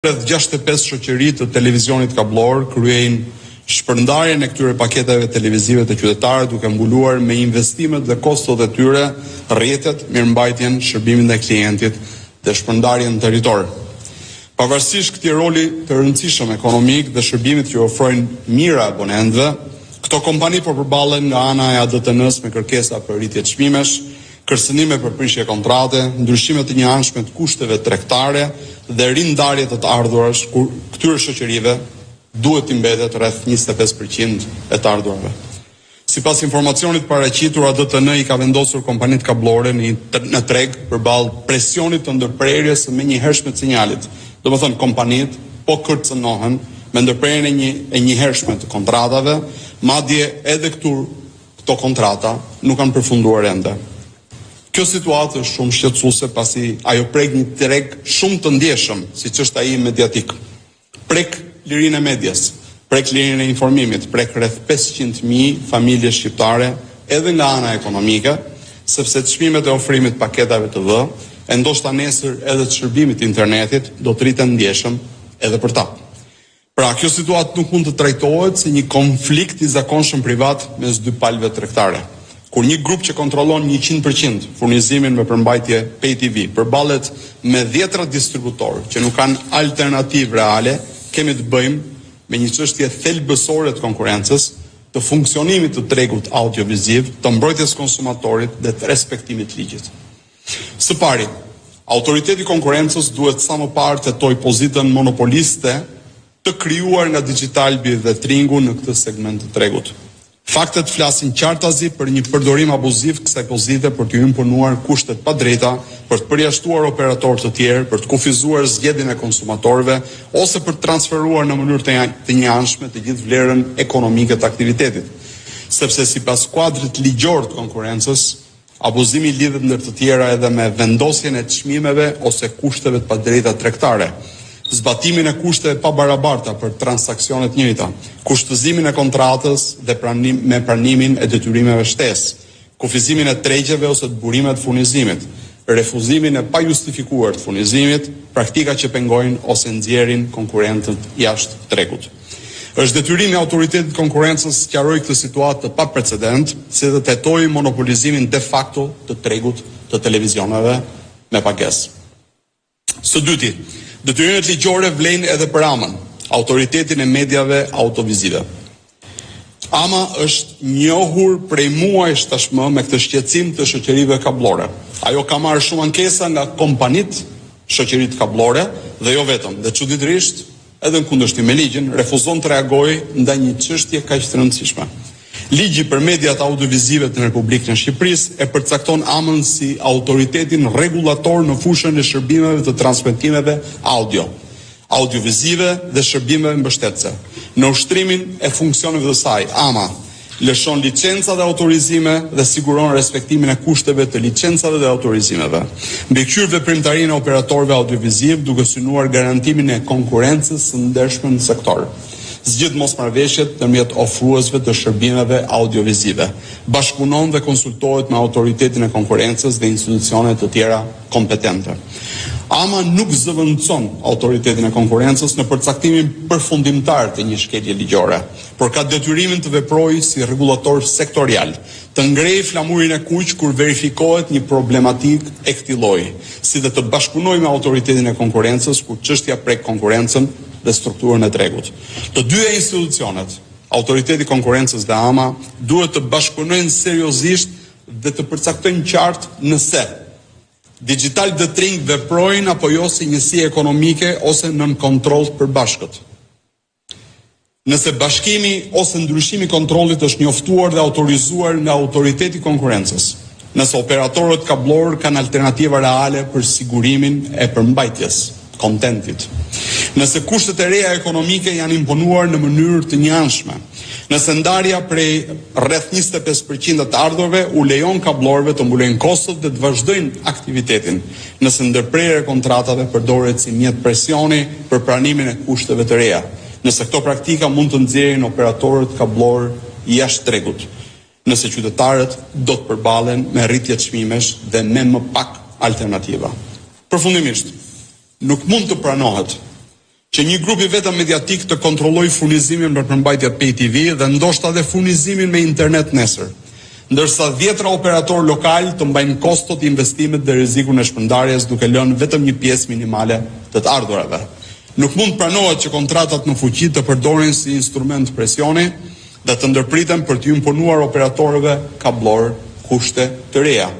Rreth 65 shoqëri të televizionit kablor kryejnë shpërndarjen e këtyre paketeve televizive të qytetarëve duke mbuluar me investimet dhe kostot e tyre rrjetet, mirëmbajtjen, shërbimin ndaj klientit dhe shpërndarjen në territor. Pavarësisht këtij roli të rëndësishëm ekonomik dhe shërbimit që ofrojnë mira abonentëve, këto kompani po përballen nga ana e ADTN-s me kërkesa për rritje çmimesh, kërcënime për prishje kontrate, ndryshime të njëanshme të kushteve tregtare dhe rindarje të ardhurash kur këtyre shoqërive duhet të mbetet rreth 25% e të ardhurave. Sipas informacionit paraqitur, ADTN i ka vendosur kompanitë kablore në treg përballë presionit të ndërprerjes së menjëhershme të sinjalit. Domethënë kompanitë po kërcënohen me ndërprerjen e njëhershme të kontratave, madje edhe këto kontrata nuk kanë përfunduar ende. Kjo situatë është shumë shqetësuese pasi ajo prek një treg shumë të ndjeshëm, siç është ai mediatik. Prek lirinë e medias, prek lirinë e informimit, prek rreth 500.000 familje shqiptare edhe nga ana ekonomike, sepse çmimet e ofrimit paketave TV e ndoshta nesër edhe të shërbimit internetit do të rriten ndjeshëm edhe për ta. Pra, kjo situatë nuk mund të trajtohet si një konflikt i zakonshëm privat mes dy palëve tregtare. Kur një grup që kontrollon 100% furnizimin me përmbajtje pay TV përballet me 10 distributorë që nuk kanë alternativë reale, kemi të bëjmë me një çështje thelbësore të konkurrencës, të funksionimit të tregut audioviziv, të mbrojtjes konsumatorit dhe të respektimit të ligjit. Së pari, autoriteti i konkurrencës duhet sa më parë të tojë pozitën monopoliste të krijuar nga Digital Bee dhe Tringu në këtë segment të tregut. Faktet flasin qartazi për një përdorim abuziv kësaj pozite për të imponuar kushtet pa drejta, për të përjashtuar operatorë të tjerë, për të kufizuar zgjedhjen e konsumatorëve ose për të transferuar në mënyrë të njëanshme të gjithë vlerën ekonomike të aktivitetit. Sepse sipas kuadrit ligjor të konkurrencës, abuzimi lidhet ndër të tjera edhe me vendosjen e çmimeve ose kushteve të padrejta tregtare, zbatimin e kushteve pa barabarta për transaksionet njëjta, kushtëzimin e kontratës dhe me pranimin e detyrimeve shtesë, kufizimin e tregjeve ose të burimeve të furnizimit, refuzimin e pa justifikuar të furnizimit, praktika që pengojnë ose nxjerrin konkurrentët jashtë tregut. Është detyrimi i autoritetit të konkurrencës të sqarojë këtë situatë të paprecedent, si dhe të hetojë monopolizimin de facto të tregut të televizioneve me pagesë. Së dyti, detyrimet ligjore vlen edhe për AMA-n, autoritetin e mediave audiovizive. AMA është njohur prej muajsh tashmë me këtë shqetësim të shoqërive kablore. Ajo ka marrë shumë ankesa nga kompanitë, shoqëritë kablore dhe jo vetëm, dhe çuditërisht, edhe në kundërshtim me ligjin, refuzon të reagojë ndaj një çështje kaq të rëndësishme. Ligji për mediat audiovizive të Republikën e Shqipërisë e përcakton AMA-n si autoritetin rregullator në fushën e shërbimeve të transmetimeve audiovizive dhe shërbimeve mbështetëse. Në ushtrimin e funksioneve të saj, AMA lëshon licenca dhe autorizime dhe siguron respektimin e kushteve të licencave dhe autorizimeve. Mbikëqyr veprimtarinë e operatorëve audioviziv duke synuar garantimin e konkurrencës së ndershme në sektor. Zgjidh mosmarrëveshjet ndërmjet ofruesve të shërbimeve audiovizive. Bashkëpunon dhe konsultohet me autoritetin e konkurrencës dhe institucione të tjera kompetente. AMA nuk zëvendëson autoritetin e konkurrencës në përcaktimin përfundimtar të një shkelje ligjore, por ka detyrimin të veprojë si rregullator sektorial, të ngrejë flamurin e kuq kur verifikohet një problematik e këtij lloji, si dhe të bashkëpunojë me autoritetin e konkurrencës kur çështja prek konkurrencën dhe strukturën e tregut. Të dyja institucionet, autoriteti i konkurrencës dhe AMA, duhet të bashkëpunojnë seriozisht dhe të përcaktojnë qartë nëse Digital dhe Tring veprojnë apo jo si njësi ekonomike ose nën kontroll të përbashkët. Nëse bashkimi ose ndryshimi i kontrollit është njoftuar dhe autorizuar nga autoriteti i konkurrencës. Nëse operatorët kablor kanë alternativa reale për sigurimin e përmbajtjes kontentit. Nëse kushtet e reja ekonomike janë imponuar në mënyrë të njëanshme. Nëse ndarja prej rreth 25% të ardhurve u lejon kablorëve të mbulojnë kostot dhe të vazhdojnë aktivitetin. Nëse ndërprerja e kontratave përdoret si mjet presioni për pranimin e kushteve të reja. Nëse këto praktika mund të nxjerrin operatorët kablor jashtë tregut. Nëse qytetarët do të përballen me rritje çmimesh dhe me më pak alternativa. Përfundimisht, nuk mund të pranohet që një grup i vetëm mediatik të kontrollojë furnizimin për përmbajtje pay TV dhe ndoshta edhe furnizimin me internet nesër, ndërsa 10 operatorë lokal të mbajnë kostot, investimet dhe rrezikun e shpërndarjes duke lënë vetëm një pjesë minimale të të ardhurave. Nuk mund pranohet që kontratat në fuqi të përdoren si instrument presioni dhe të ndërpriten për të imponuar operatorëve kablor kushte të reja.